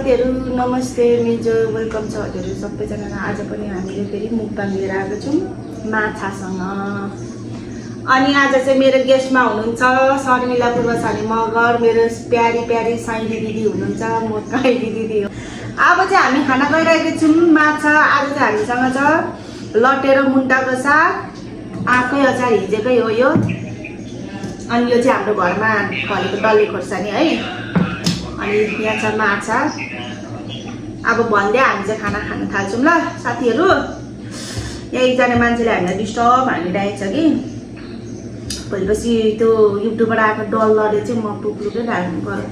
साथीहरु नमस्ते मिजो वेलकम छ हजुरहरु सबैजनालाई। आज पनि हामीले फेरि मुक्बाङ लिएर आएको छौं माछासँग। अनि आज चाहिँ मेरो गेस्टमा हुनुहुन्छ शर्मिला पूर्वसानी मगर, मेरो प्यारी प्यारी साइली दिदी हुनुहुन्छ, म काइली दिदी हो। अब चाहिँ हामी खाना गइरहेको छौं माछा। आज चाहिँ हामीसँग छ लटे र मुन्टाको साग, आँकै अचार हिजेकै हो यो। अनि यो चाहिँ हाम्रो घरमा फलेको डल्ले खोर्सानी है। अनि यहाँ छ माछा। अब भन्दै हामी चाहिँ खाना खान थाल्छौं ल साथीहरु। यहाँ एकजना मान्छेले हामीलाई डिस्टर्ब हानिरहेको छ कि भोलिपछि त्यो युट्युबबाट आएको डल्लरले चाहिँ म टुक्लुकै राख्नु पर्यो।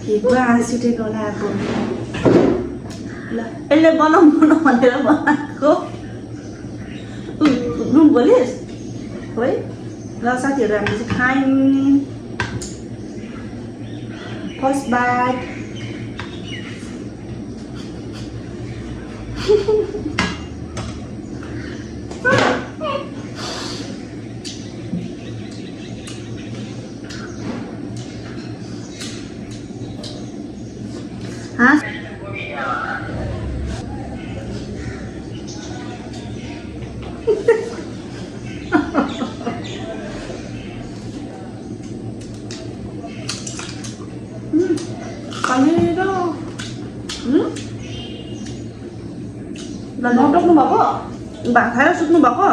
के हाँस उठेको होला अब ल यसले बनाउनु भनेर बनाएको रुम बोलिस् है। ल साथीहरु हामी चाहिँ खायौँ फर्स्ट बाइट। हाँ नटक्नु भएको भात खाएर सुत्नु भएको।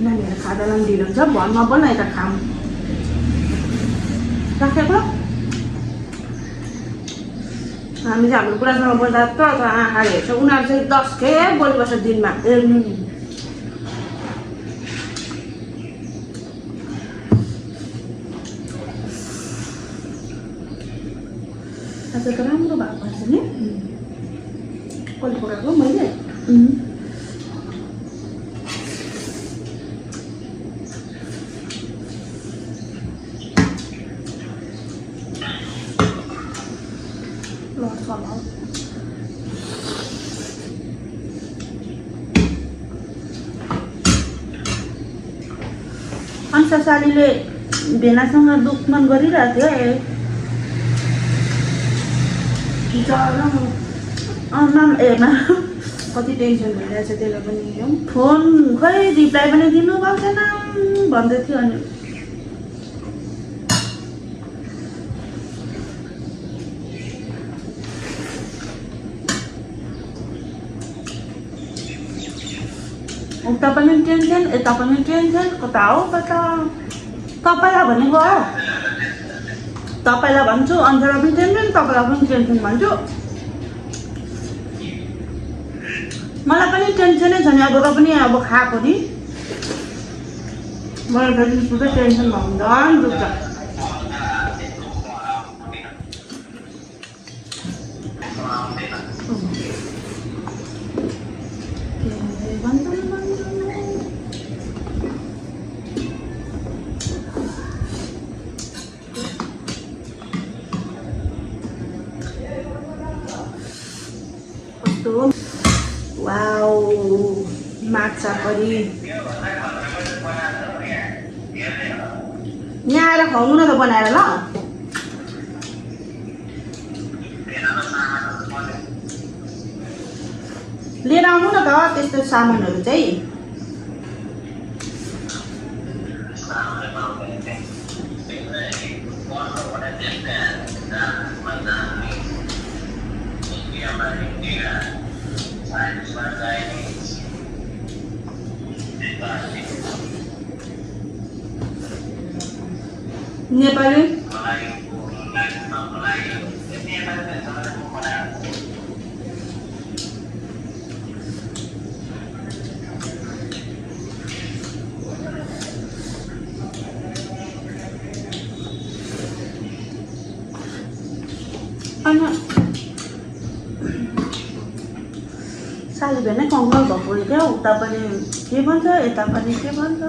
नानीहरू खाँदालाई पनि ढिलो हुन्छ भनमा बोल्न यता खाऊँ राखेको। हामी चाहिँ हाम्रो कुरासँग बोल्दा त आँखा हेर्छ, उनीहरू चाहिँ 10 खेप बोलिबस्छ दिनमा। आज त राम्रो भएको छ नि कसले पकाएको मैले। अन्सा सालीले भेनासँग दुखमन गरिरहेको थियो कति टेन्सन भइरहेछ त्यसलाई पनि। फोन खै रिप्लाई पनि दिनु भएको छैन भन्दै थियो। अनि उता पनि टेन्सन यता पनि टेन्सन, कता हो कता। तपाईँलाई भनेको हो, तपाईँलाई भन्छु अन्जला पनि टेन्सन, तपाईँलाई पनि टेन्सन भन्छु। मलाई पनि टेन्सनै छ नि अब, र पनि अब खाएको नि मलाई त पुरै टेन्सन भन्दा दुख्छ। वाउ माछा करी यहाँ आएर खुवाउनु न त बनाएर ल। लिएर आउनु न त त्यस्तो सामानहरू चाहिँ। नेपाली साली भेनै कङ्गल भएको क्या उता पनि के भन्छ यता पनि के भन्छ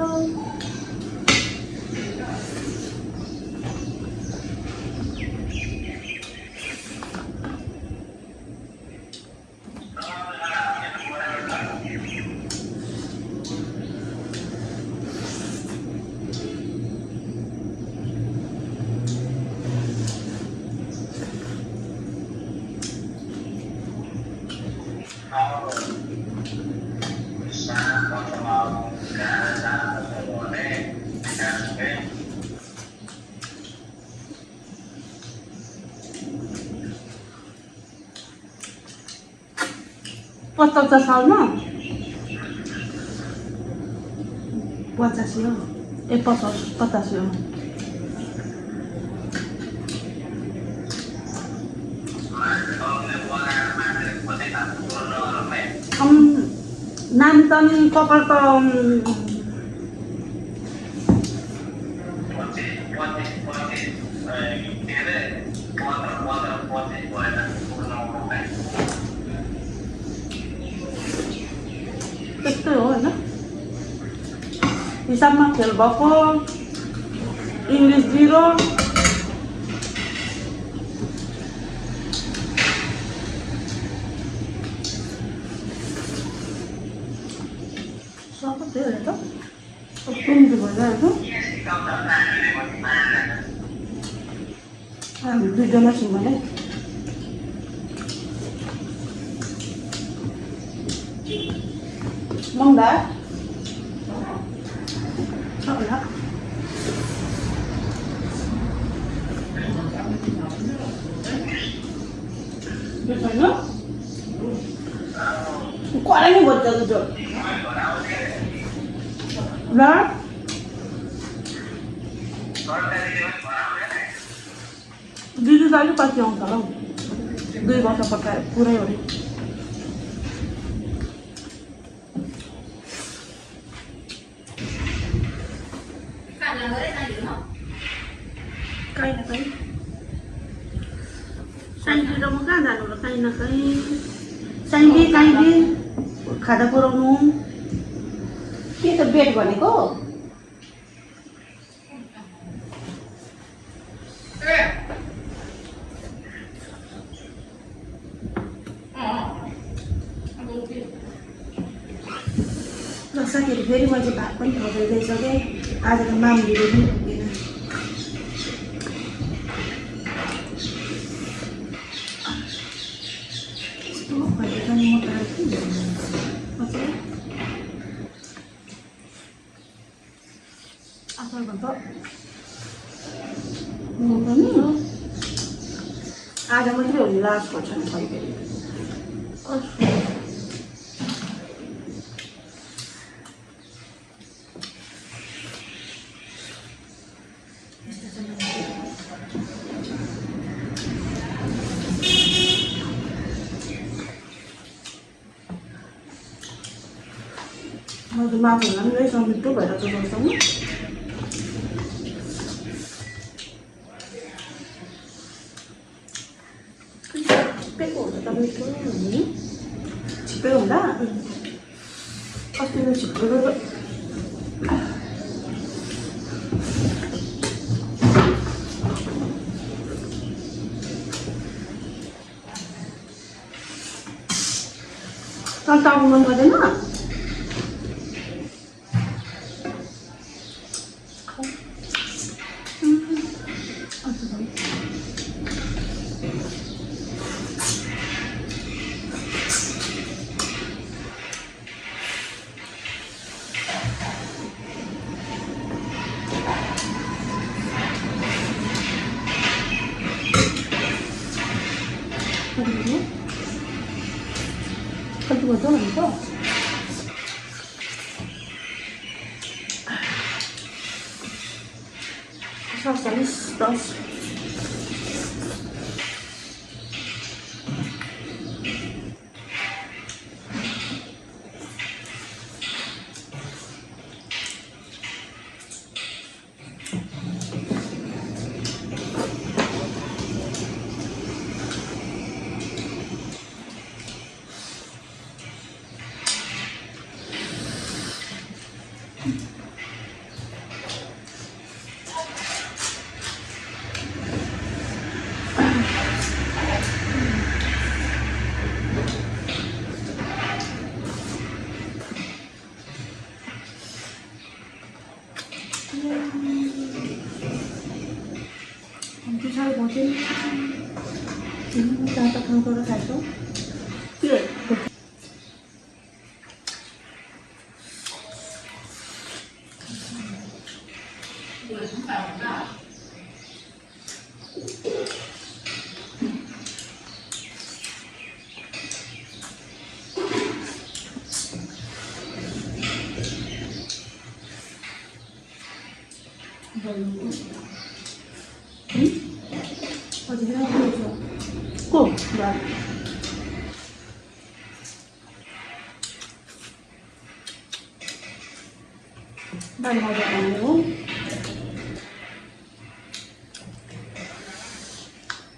पचहत्तर सालमा 85 हो ए 85 हो नानी त नि कपाल त त्यस्तै हो होइन हिसाबमा फेल भएको इङ्ग्लिस 0 सब थियो हेर त कम्ती भइरहेको हामी दुईजना छौँ भने महँगा छ होला करै नै बज्छ जो र दिदी त अलिक पछि आउँछ होला हौ 2 वर्ष पक्का पुरै हो कहीँ न कहीँ साइन्डी र म कहाँ जानु र कहीँ न कहीँ साइन्डी काहीँडी खाजा पुऱ्याउनु के त बेड भनेको ल साथीहरू फेरि मैले भात पनि खाँदै गइसकेँ आज त मामुलीले पनि पुगेन आज मात्रै हो नि लास्ट पर्छ नि फेरि मैले माछाहरूलाई पनि यसो मिठो भएर चलाउँछौँ छिप्पेको हुन्छ त मिठो हुने छिप्पै हुँदा अस्ति त छिप्पेको तन्ताउनु मन पर्दैन कति बज्यो भनेको सत्ताइस 10 엄청 잘 보지? 나도 그거를 사줘? 그래. 어디 해라 보여줘. 꼭. 나. 난 맞아 아니고.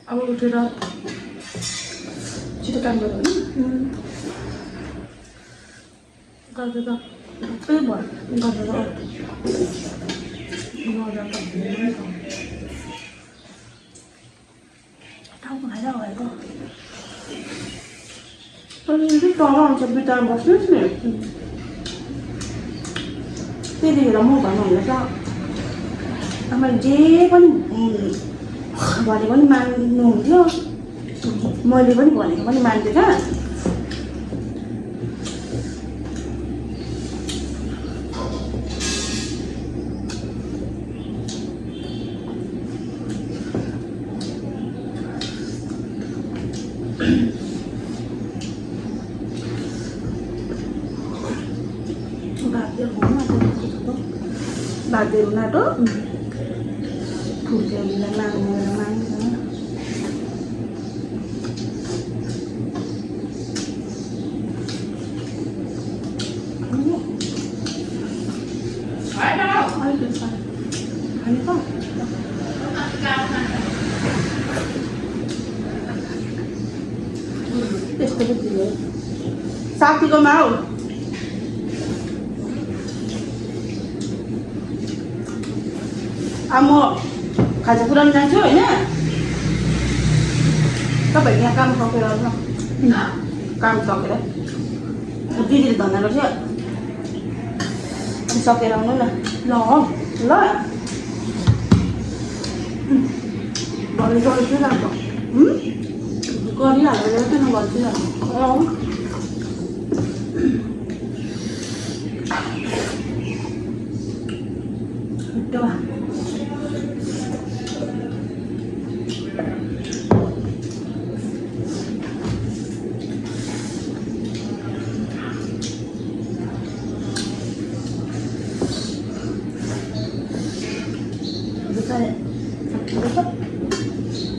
아무 들어. 지도 깐 거는? 이거 들어. 빼봐. 이거 들어. 이거 약간 무거워서. 타고 가자고 이거. Tôi thích có cho bây giờ một chút nữa. Thế thì nó mua cái này là sao? Mà dễ vẫn gọi thì vẫn mang nồng chứ. Mời thì vẫn gọi thì vẫn mang được á. Bà tìm là tốt. Thủ tìm là mang Phải đâu? Ai được sao? Thấy không? Để tôi đi lấy. Sao thì có máu? Amo, 가자 그럼 난 줘, 네? Các bạn nghe cam không phải không? Cam sao cái đấy? Một tí thì tao nói nó chứ. Anh sao cái đâu nữa nè? Lo, lo à? Bỏ đi rồi chứ làm rồi. Con đi làm rồi chứ nó bỏ chứ làm. Không. Đâu à?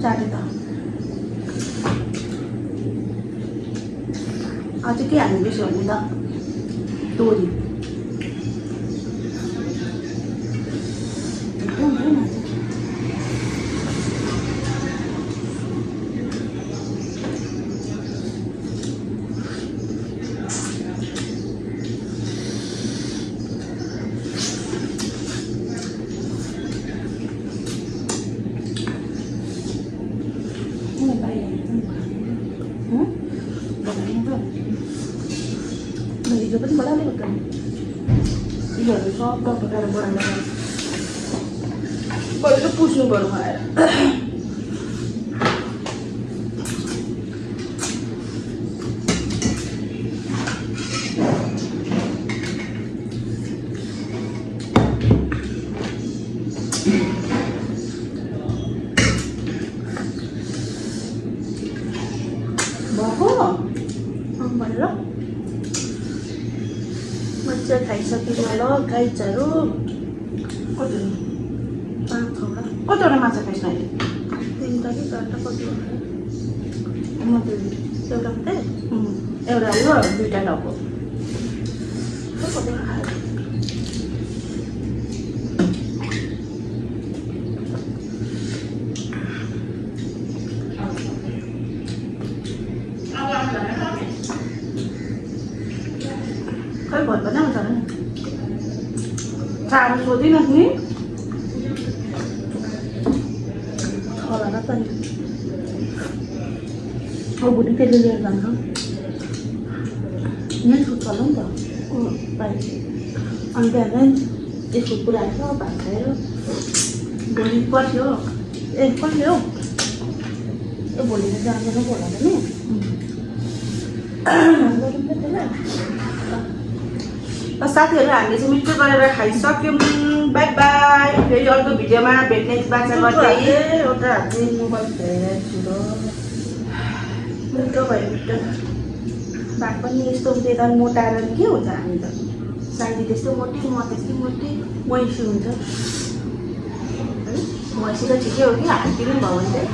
잘했다. 아직 꽤 안 계십니다. 또리. Itu pun malah dia kan. Iya, so kau perkara barang-barang. Kau itu pusing baru ada. Bagus. Malah. Chưa thấy sau khi nó cây chả luôn có được ba thầu đó có cho nó mà sẽ phải này thì ta biết nó có được mà từ đâu đâu thế đâu đâu rồi từ trả đầu rất có được cái bột vẫn đang rồi साह्रो सोधिनस् नि होला र पनि अब भोलि त्यसले लिएर जान्छ यहाँ छुट चल्छ नि त पाइन्छ अनि त्यहाँदेखि त्यसको कुरा आएछ भात खाएर भोलि पर्सि हो ए पर्सि हौ ए भोलि त जाँदैन होला नि साथीहरू हामीले चाहिँ मिठो गरेर खाइसक्यौँ बाई बाई फेरि अर्को भिडियोमा भेट्ने बाचा गर्दै एउटा हातले मोबाइल हेरेको छु मिठो भयो मिठो भात पनि यस्तो उम्रेर मोटाएर के हुन्छ हामी त साइली त्यस्तो मोटी म त्यस्तै मोटी मैसी हुन्छ मैसी त ठिकै हो कि हात पनि भयो भने चाहिँ